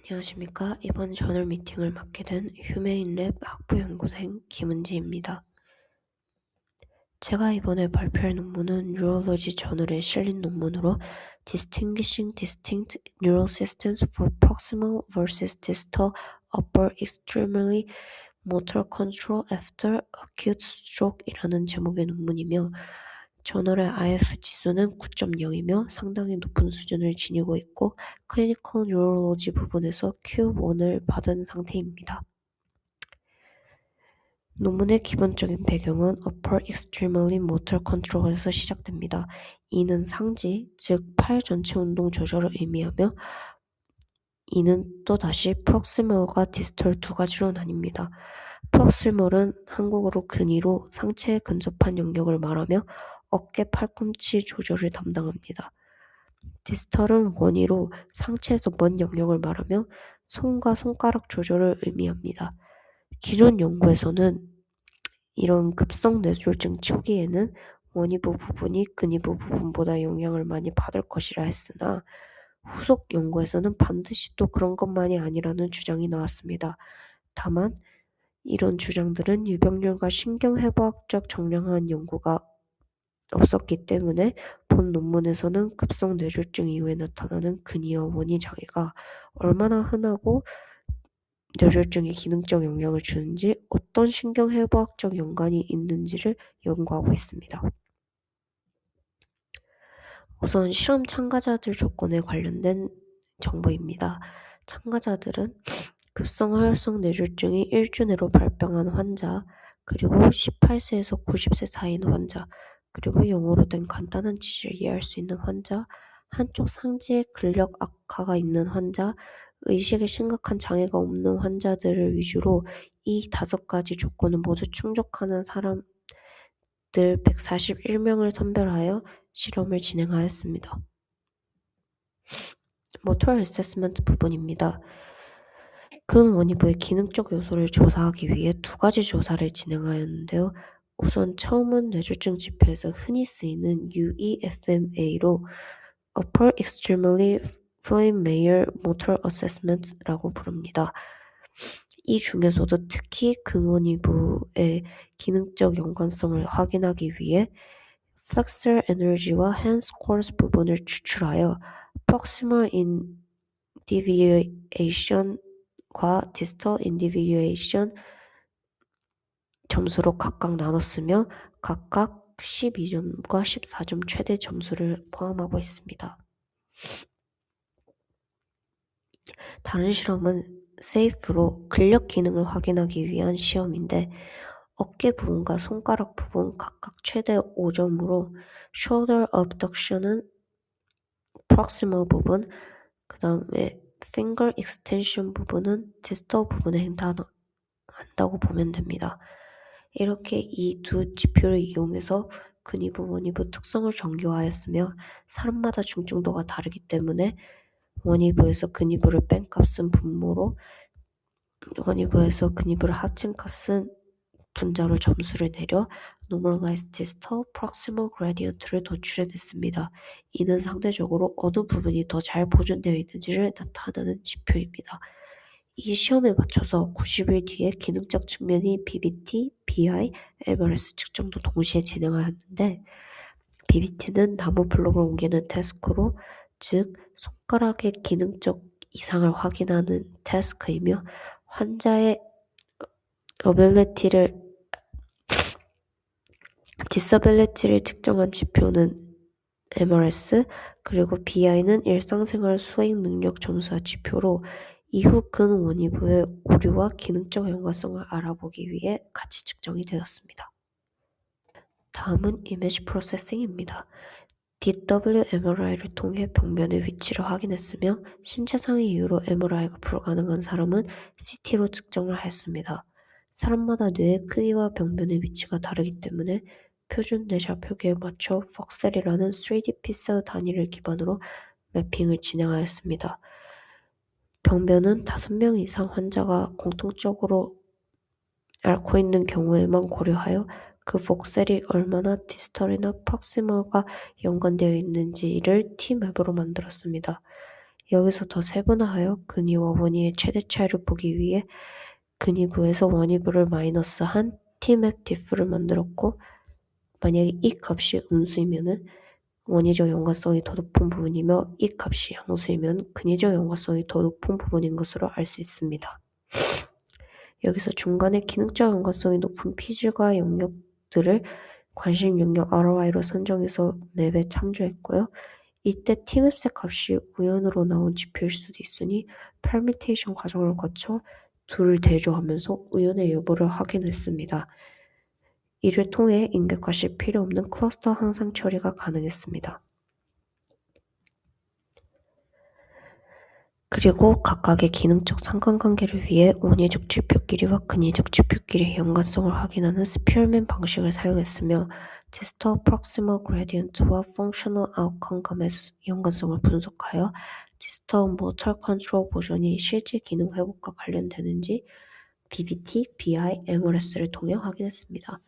안녕하십니까. 이번 저널 미팅을 맡게 된 휴메인랩 학부연구생 김은지입니다. 제가 이번에 발표할 논문은 Neurology 저널에 실린 논문으로 Distinguishing Distinct Neural Systems for Proximal versus Distal Upper Extremely Motor Control After Acute Stroke 이라는 제목의 논문이며 저널의 IF 지수는 9.0이며 상당히 높은 수준을 지니고 있고 클리니컬 뉴럴로지 부분에서 Q1을 받은 상태입니다. 논문의 기본적인 배경은 Upper Extremely Motor Control에서 시작됩니다. 이는 상지, 즉 팔 전체 운동 조절을 의미하며 이는 또다시 Proximal과 Distal 두 가지로 나뉩니다. Proximal은 한국어로 근위로 상체에 근접한 영역을 말하며 어깨 팔꿈치 조절을 담당합니다. Distal은 원위로 상체에서 먼 영역을 말하며 손과 손가락 조절을 의미합니다. 기존 연구에서는 이런 급성 뇌졸중 초기에는 원위부 부분이 근위부 부분보다 영향을 많이 받을 것이라 했으나 후속 연구에서는 반드시 또 그런 것만이 아니라는 주장이 나왔습니다. 다만 이런 주장들은 유병률과 신경해부학적 정량한 연구가 없었기 때문에 본 논문에서는 급성 뇌졸중 이후에 나타나는 근위와 원위 장애가 얼마나 흔하고 뇌졸중에 기능적 영향을 주는지 어떤 신경해부학적 연관이 있는지를 연구하고 있습니다. 우선 실험 참가자들 조건에 관련된 정보입니다. 참가자들은 급성화혈성 뇌졸중이 1주 내로 발병한 환자, 그리고 18세에서 90세 사이인 환자, 그리고 영어로 된 간단한 지시를 이해할 수 있는 환자, 한쪽 상지에 근력 악화가 있는 환자, 의식에 심각한 장애가 없는 환자들을 위주로 이 5가지 조건을 모두 충족하는 사람들 141명을 선별하여 실험을 진행하였습니다. 모터 어세스먼트 부분입니다. 근원위부의 기능적 요소를 조사하기 위해 2가지 조사를 진행하였는데요. 우선 처음은 뇌졸중 지표에서 흔히 쓰이는 UEFMA로 Upper Extremely Flammable Motor Assessment라고 부릅니다. 이 중에서도 특히 근원위부의 기능적 연관성을 확인하기 위해 Flexor Energy와 Hand Scores 부분을 추출하여 Proximal Individuation과 Distal Individuation 점수로 각각 나눴으며 각각 12점과 14점 최대 점수를 포함하고 있습니다. 다른 실험은 SAFE로 근력 기능을 확인하기 위한 시험인데 어깨 부분과 손가락 부분 각각 최대 5점으로 Shoulder Abduction은 Proximal 부분, 그 다음에 Finger Extension 부분은 Distal 부분에 해당한다고 보면 됩니다. 이렇게 이 두 지표를 이용해서 근위부, 원위부 특성을 정교화하였으며 사람마다 중증도가 다르기 때문에 원위부에서 근위부를 뺀 값은 분모로 원위부에서 근위부를 합친 값은 분자로 점수를 내려 Normalized Distal Proximal Gradient를 도출해냈습니다. 이는 상대적으로 어느 부분이 더 잘 보존되어 있는지를 나타내는 지표입니다. 이 시험에 맞춰서 90일 뒤에 기능적 측면인 BBT, BI, MRS 측정도 동시에 진행하였는데 BBT는 나무 블록을 옮기는 태스크로 즉 손가락의 기능적 이상을 확인하는 태스크이며 환자의 디서빌리티를 측정한 지표는 MRS, 그리고 BI는 일상생활 수행 능력 점수와 지표로 이후 근원위부의 오류와 기능적 연관성을 알아보기 위해 같이 측정이 되었습니다. 다음은 이미지 프로세싱입니다. DWMRI를 통해 병변의 위치를 확인했으며 신체상의 이유로 MRI가 불가능한 사람은 CT로 측정을 하였습니다. 사람마다 뇌의 크기와 병변의 위치가 다르기 때문에 표준 뇌샤 표기에 맞춰 퍽셀이라는 3D 픽셀 단위를 기반으로 매핑을 진행하였습니다. 병변은 5명 이상 환자가 공통적으로 앓고 있는 경우에만 고려하여 그 복셀이 얼마나 디스털이나 프록시멀과 연관되어 있는지를 T맵으로 만들었습니다. 여기서 더 세분화하여 근위와 원위의 최대 차이를 보기 위해 근위부에서 원위부를 마이너스한 tmap diff를 만들었고, 만약에 이 값이 음수이면은 원위적 연관성이 더 높은 부분이며 이 값이 양수이면 근위적 연관성이 더 높은 부분인 것으로 알 수 있습니다. 여기서 중간에 기능적 연관성이 높은 피질과 영역들을 관심 영역 ROI로 선정해서 맵에 참조했고요. 이때 tmap의 값이 우연으로 나온 지표일 수도 있으니 permutation 과정을 거쳐 둘을 대조하면서 우연의 여부를 확인했습니다. 이를 통해 인격과시 필요 없는 클러스터 항상 처리가 가능했습니다. 그리고 각각의 기능적 상관관계를 위해 원위적 지표끼리와 근위적 지표끼리의 연관성을 확인하는 스피어맨 방식을 사용했으며 디스털 프록시멀 그레디언트와 펑셔널 아웃컴 간의 연관성을 분석하여 디스털 모터 컨트롤 보존이 실제 기능 회복과 관련되는지 BBT, BI, MRS를 통해 확인했습니다.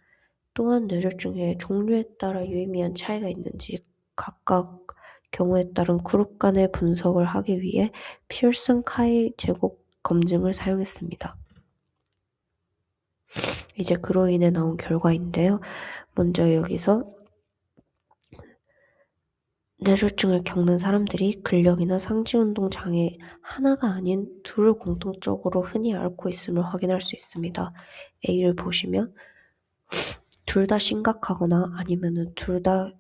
또한 뇌졸중의 종류에 따라 유의미한 차이가 있는지 각각 경우에 따른 그룹 간의 분석을 하기 위해 피어슨 카이 제곱 검증을 사용했습니다. 이제 그로 인해 나온 결과인데요. 먼저 여기서 뇌졸중을 겪는 사람들이 근력이나 상지운동 장애 하나가 아닌 둘을 공통적으로 흔히 앓고 있음을 확인할 수 있습니다. A를 보시면 둘 다 심각하거나 아니면은 둘 다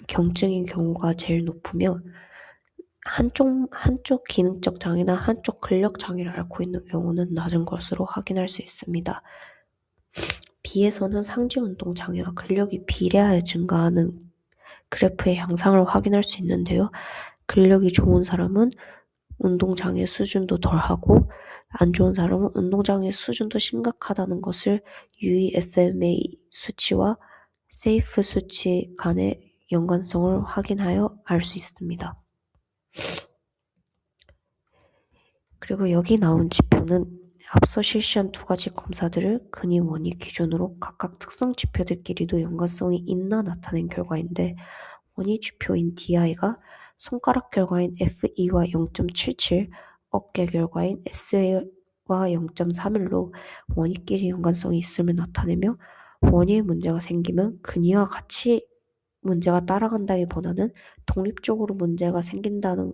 경증인 경우가 제일 높으며 한쪽 기능적 장애나 한쪽 근력 장애를 앓고 있는 경우는 낮은 것으로 확인할 수 있습니다. B에서는 상지운동 장애와 근력이 비례하여 증가하는 그래프의 양상을 확인할 수 있는데요. 근력이 좋은 사람은 운동장애 수준도 덜하고 안 좋은 사람은 운동장애 수준도 심각하다는 것을 UEFMA 수치와 세이프 수치 간의 연관성을 확인하여 알 수 있습니다. 그리고 여기 나온 지표는 앞서 실시한 두 가지 검사들을 근위 원위 기준으로 각각 특성 지표들끼리도 연관성이 있나 나타낸 결과인데 원위 지표인 DI가 손가락 결과인 FE와 0.77, 어깨 결과인 SA와 0.31로 원위끼리 연관성이 있음을 나타내며 원위에 문제가 생기면 근위와 같이 문제가 따라간다기보다는 독립적으로 문제가 생긴다는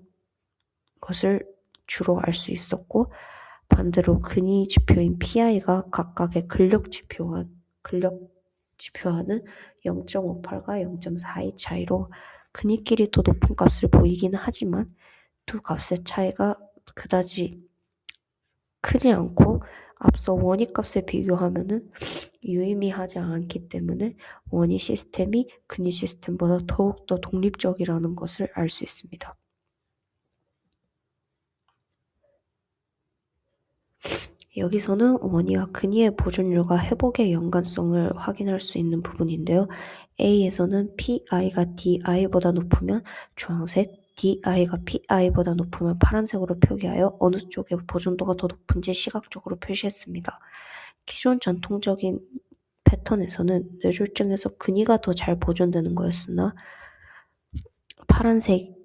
것을 주로 알 수 있었고, 반대로 근위 지표인 PI가 각각의 근력 지표와는 0.58과 0.42 차이로 근위끼리 더 높은 값을 보이긴 하지만 두 값의 차이가 그다지 크지 않고 앞서 원위 값에 비교하면은 유의미하지 않기 때문에 원위 시스템이 근위 시스템보다 더욱더 독립적이라는 것을 알 수 있습니다. 여기서는 원위와 근위의 보존율과 회복의 연관성을 확인할 수 있는 부분인데요. A에서는 PI가 DI보다 높으면 주황색, DI가 PI보다 높으면 파란색으로 표기하여 어느 쪽의 보존도가 더 높은지 시각적으로 표시했습니다. 기존 전통적인 패턴에서는 뇌졸중에서 근위가 더 잘 보존되는 거였으나 파란색이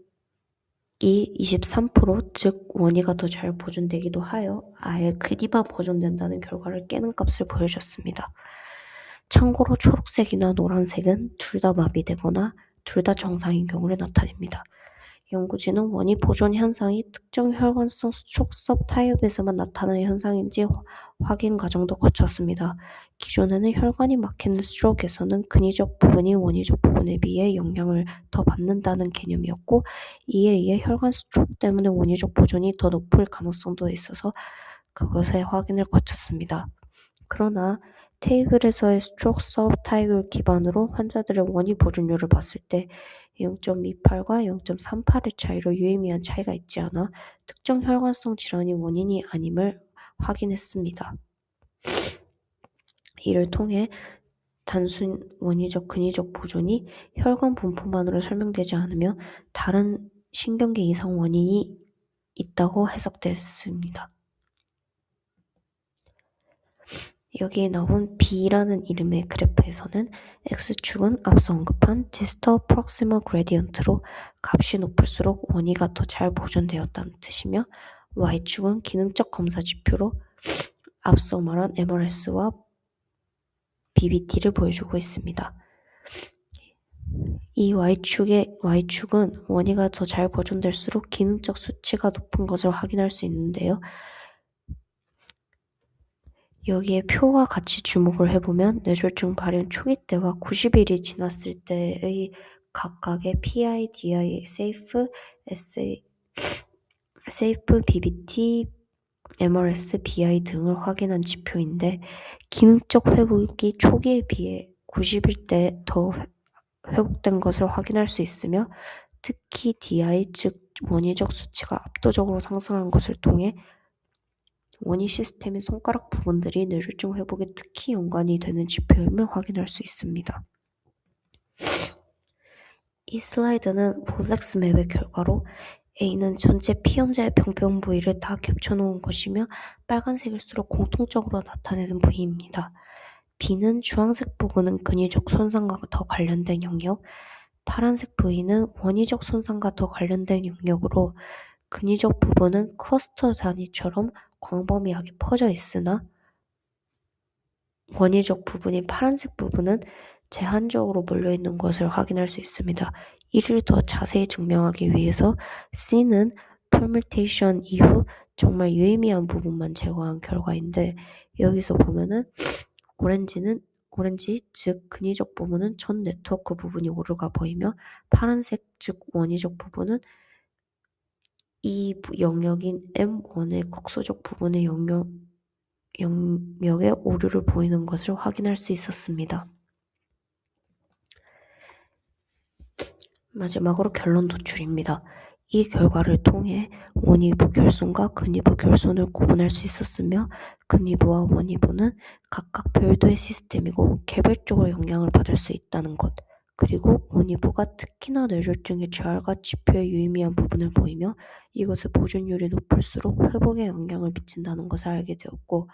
23%, 즉 원위가 더 잘 보존되기도 하여 아예 근위만 보존된다는 결과를 깨는 값을 보여줬습니다. 참고로 초록색이나 노란색은 둘 다 마비되거나 둘 다 정상인 경우를 나타냅니다. 연구진은 원위 보존 현상이 특정 혈관성 스트로크 서브타입에서만 나타나는 현상인지 확인 과정도 거쳤습니다. 기존에는 혈관이 막히는 스트로크에서는 근위적 부분이 원위적 부분에 비해 영향을 더 받는다는 개념이었고, 이에 의해 혈관 스트로크 때문에 원위적 보존이 더 높을 가능성도 있어서 그것의 확인을 거쳤습니다. 그러나 테이블에서의 스트로크 서브타입을 기반으로 환자들의 원위 보존율을 봤을 때 0.28과 0.38의 차이로 유의미한 차이가 있지 않아 특정 혈관성 질환이 원인이 아님을 확인했습니다. 이를 통해 단순 원위적 근위적 보존이 혈관 분포만으로 설명되지 않으며 다른 신경계 이상 원인이 있다고 해석됐습니다. 여기에 나온 B라는 이름의 그래프에서는 X축은 앞서 언급한 Distal Proximal Gradient로 값이 높을수록 원위가 더 잘 보존되었다는 뜻이며 Y축은 기능적 검사 지표로 앞서 말한 MRS와 BBT를 보여주고 있습니다. 이 Y축은 원위가 더 잘 보존될수록 기능적 수치가 높은 것을 확인할 수 있는데요. 여기에 표와 같이 주목을 해보면 뇌졸중 발현 초기 때와 90일이 지났을 때의 각각의 PI, DI, SAFE, BBT, MRS, BI 등을 확인한 지표인데 기능적 회복이 초기에 비해 90일 때 더 회복된 것을 확인할 수 있으며 특히 DI, 즉 원위적 수치가 압도적으로 상승한 것을 통해 원위 시스템의 손가락 부분들이 뇌졸중 회복에 특히 연관이 되는 지표임을 확인할 수 있습니다. 이 슬라이드는 롤렉스 맵의 결과로 A는 전체 피험자의 병변 부위를 다 겹쳐놓은 것이며 빨간색일수록 공통적으로 나타내는 부위입니다. B는 주황색 부분은 근위적 손상과 더 관련된 영역, 파란색 부위는 원위적 손상과 더 관련된 영역으로 근위적 부분은 클러스터 단위처럼 광범위하게 퍼져 있으나 원위적 부분인 파란색 부분은 제한적으로 몰려있는 것을 확인할 수 있습니다. 이를 더 자세히 증명하기 위해서 C는 permutation 이후 정말 유의미한 부분만 제거한 결과인데 여기서 보면은 오렌지 즉 근위적 부분은 전 네트워크 부분이 오류가 보이며 파란색 즉 원위적 부분은 이 영역인 M1의 국소적 부분의 영역에 오류를 보이는 것을 확인할 수 있었습니다. 마지막으로 결론 도출입니다. 이 결과를 통해 원위부 결손과 근위부 결손을 구분할 수 있었으며 근위부와 원위부는 각각 별도의 시스템이고 개별적으로 영향을 받을 수 있다는 것, 그리고 원위부가 특히나 뇌졸중의 재활과 지표에 유의미한 부분을 보이며 이것의 보존율이 높을수록 회복에 영향을 미친다는 것을 알게 되었고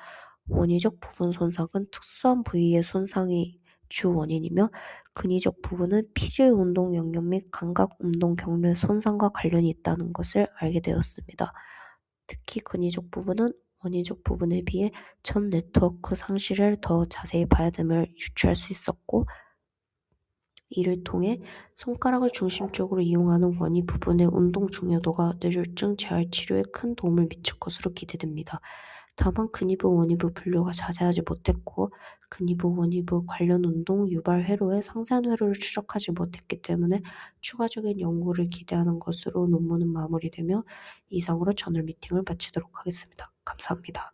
원위적 부분 손상은 특수한 부위의 손상이 주 원인이며 근위적 부분은 피질 운동 영역 및 감각 운동 경로의 손상과 관련이 있다는 것을 알게 되었습니다. 특히 근위적 부분은 원위적 부분에 비해 전 네트워크 상실을 더 자세히 봐야 됨을 유추할 수 있었고 이를 통해 손가락을 중심적으로 이용하는 원위 부분의 운동 중요도가 뇌졸중 재활 치료에 큰 도움을 미칠 것으로 기대됩니다. 다만 근위부 원위부 분류가 자세하지 못했고 근위부 원위부 관련 운동 유발 회로의 상세한 회로를 추적하지 못했기 때문에 추가적인 연구를 기대하는 것으로 논문은 마무리되며 이상으로 저널 미팅을 마치도록 하겠습니다. 감사합니다.